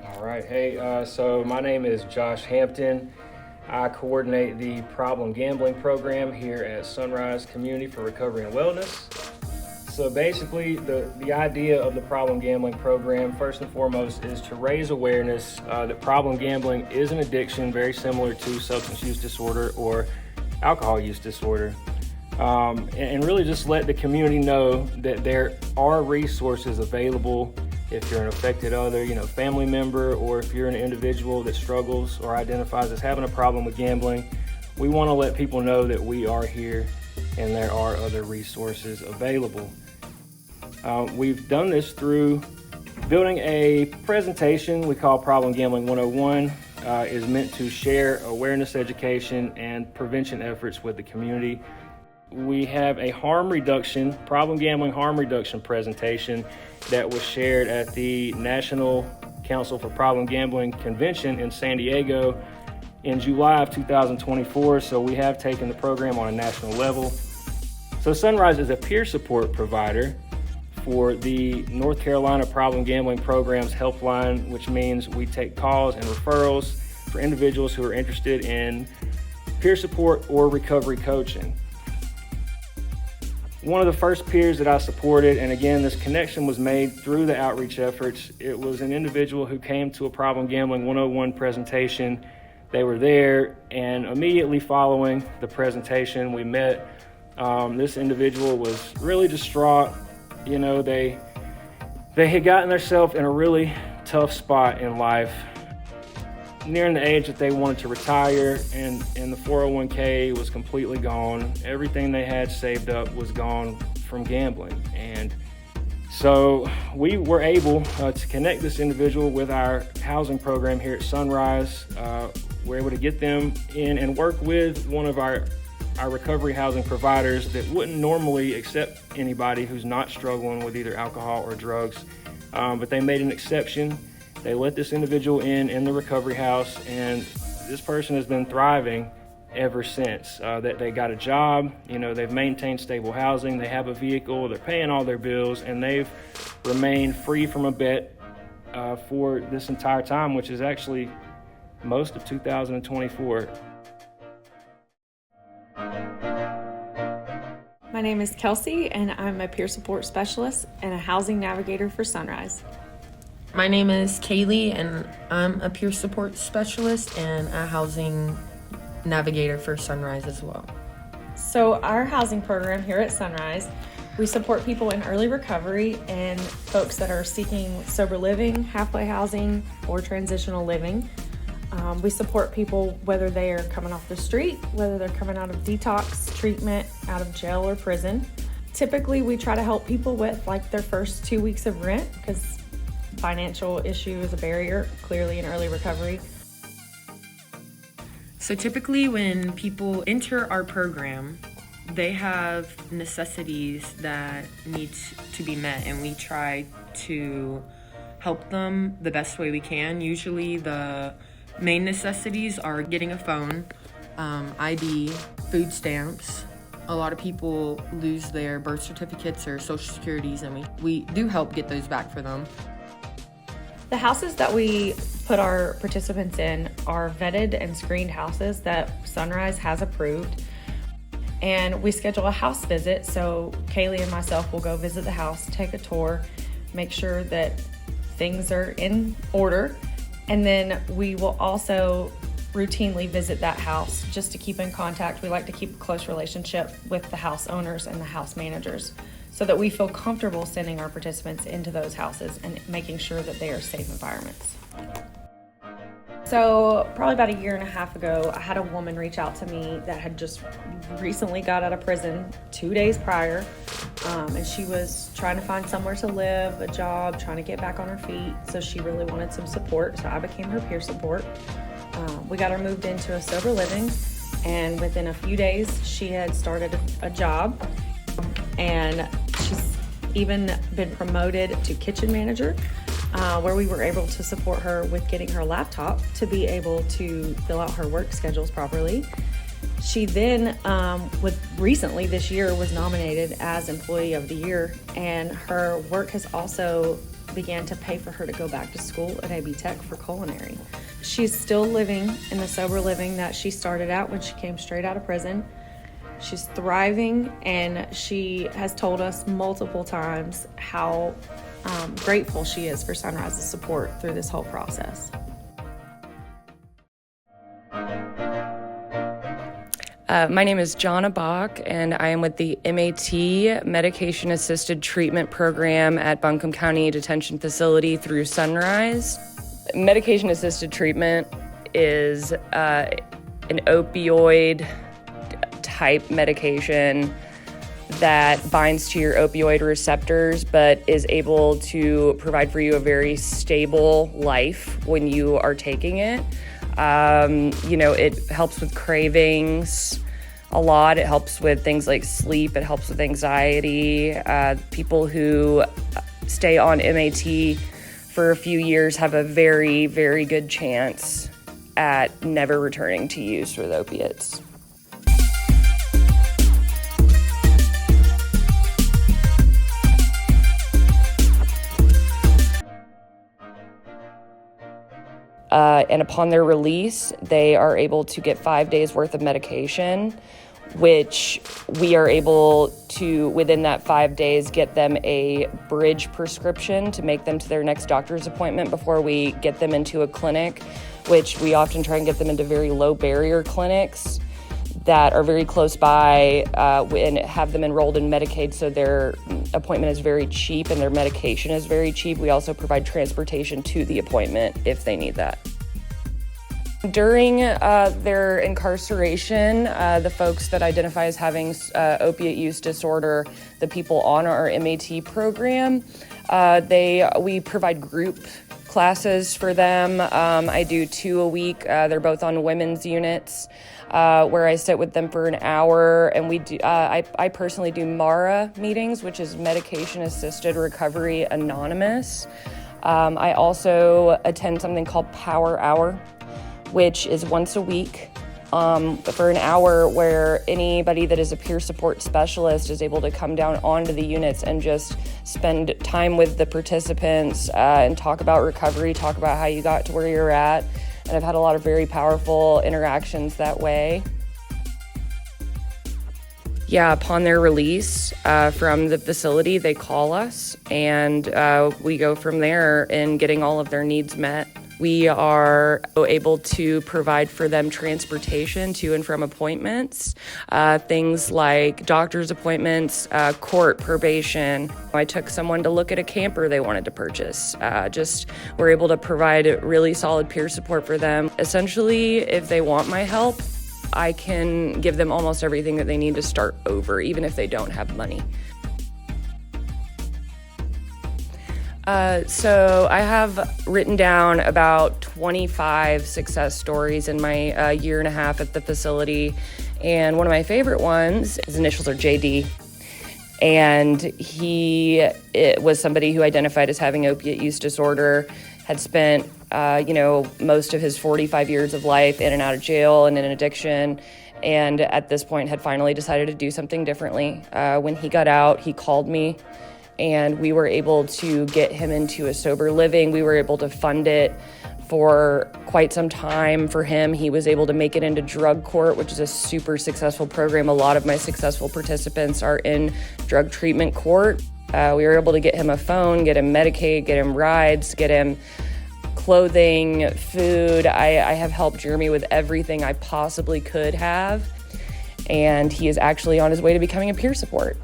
All right, hey, so my name is Josh Hampton. I coordinate the problem gambling program here at Sunrise Community for Recovery and Wellness. So basically, the idea of the problem gambling program, first and foremost, is to raise awareness that problem gambling is an addiction very similar to substance use disorder or alcohol use disorder. And really just let the community know that there are resources available if you're an affected other, family member, or if you're an individual that struggles or identifies as having a problem with gambling. We want to let people know that we are here and there are other resources available. We've done this through building a presentation we call Problem Gambling 101. Is meant to share awareness education and prevention efforts with the community. We have a problem gambling harm reduction presentation that was shared at the National Council for Problem Gambling Convention in San Diego in July of 2024. So we have taken the program on a national level. So Sunrise is a peer support provider for the North Carolina Problem Gambling Program's helpline, which means we take calls and referrals for individuals who are interested in peer support or recovery coaching. One of the first peers that I supported, and again, this connection was made through the outreach efforts, it was an individual who came to a Problem Gambling 101 presentation. They were there, and immediately following the presentation, we met. This individual was really distraught. They had gotten themselves in a really tough spot in life, nearing the age that they wanted to retire, and the 401k was completely gone. Everything they had saved up was gone from gambling. And so we were able to connect this individual with our housing program here at Sunrise. We're able to get them in and work with one of our recovery housing providers that wouldn't normally accept anybody who's not struggling with either alcohol or drugs, but they made an exception. They let this individual in the recovery house, and this person has been thriving ever since. That they got a job, they've maintained stable housing, they have a vehicle, they're paying all their bills, and they've remained free from a bet for this entire time, which is actually most of 2024. My name is Kelsey, and I'm a peer support specialist and a housing navigator for Sunrise. My name is Kaylee, and I'm a peer support specialist and a housing navigator for Sunrise as well. So our housing program here at Sunrise, we support people in early recovery and folks that are seeking sober living, halfway housing, or transitional living. We support people whether they are coming off the street, whether they're coming out of detox treatment, out of jail or prison. Typically, we try to help people with their first 2 weeks of rent, because financial issue is a barrier, clearly in early recovery. So typically when people enter our program, they have necessities that need to be met, and we try to help them the best way we can. Usually the main necessities are getting a phone, ID, food stamps. A lot of people lose their birth certificates or social securities, and we do help get those back for them. The houses that we put our participants in are vetted and screened houses that Sunrise has approved. And we schedule a house visit, so Kaylee and myself will go visit the house, take a tour, make sure that things are in order. And then we will also routinely visit that house just to keep in contact. We like to keep a close relationship with the house owners and the house managers so that we feel comfortable sending our participants into those houses and making sure that they are safe environments. So probably about 1.5 years ago, I had a woman reach out to me that had just recently got out of prison 2 days prior. And she was trying to find somewhere to live, a job, trying to get back on her feet. So she really wanted some support. So I became her peer support. We got her moved into a sober living, and within a few days, she had started a job, and she's even been promoted to kitchen manager, where we were able to support her with getting her laptop to be able to fill out her work schedules properly. She then, recently this year, was nominated as Employee of the Year, and her work has also began to pay for her to go back to school at AB Tech for culinary. She's still living in the sober living that she started out when she came straight out of prison. She's thriving, and she has told us multiple times how grateful she is for Sunrise's support through this whole process. My name is Jonna Bach, and I am with the MAT Medication Assisted Treatment Program at Buncombe County Detention Facility through Sunrise. Medication assisted treatment is an opioid type medication that binds to your opioid receptors but is able to provide for you a very stable life when you are taking it. It helps with cravings a lot. It helps with things like sleep. It helps with anxiety. People who stay on MAT for a few years have a very, very good chance at never returning to use with opiates. And upon their release, they are able to get 5 days worth of medication, which we are able to, within that 5 days, get them a bridge prescription to make them to their next doctor's appointment before we get them into a clinic, which we often try and get them into very low barrier clinics that are very close by, and have them enrolled in Medicaid so their appointment is very cheap and their medication is very cheap. We also provide transportation to the appointment if they need that. During their incarceration, the folks that identify as having opiate use disorder, the people on our MAT program, we provide group classes for them. I do 2 a week. They're both on women's units, where I sit with them for an hour, and we do. I personally do MARA meetings, which is Medication Assisted Recovery Anonymous. I also attend something called Power Hour, which is once a week for an hour, where anybody that is a peer support specialist is able to come down onto the units and just spend time with the participants and talk about recovery, talk about how you got to where you're at. And I've had a lot of very powerful interactions that way. Yeah, upon their release from the facility, they call us, and we go from there in getting all of their needs met. We are able to provide for them transportation to and from appointments, things like doctor's appointments, court, probation. I took someone to look at a camper they wanted to purchase. We're able to provide really solid peer support for them. Essentially, if they want my help, I can give them almost everything that they need to start over, even if they don't have money. So I have written down about 25 success stories in my year and a half at the facility. And one of my favorite ones, his initials are JD. And he was somebody who identified as having opiate use disorder, had spent, most of his 45 years of life in and out of jail and in addiction. And at this point had finally decided to do something differently. When he got out, he called me, and we were able to get him into a sober living. We were able to fund it for quite some time for him. He was able to make it into drug court, which is a super successful program. A lot of my successful participants are in drug treatment court. We were able to get him a phone, get him Medicaid, get him rides, get him clothing, food. I have helped Jeremy with everything I possibly could have. And he is actually on his way to becoming a peer support.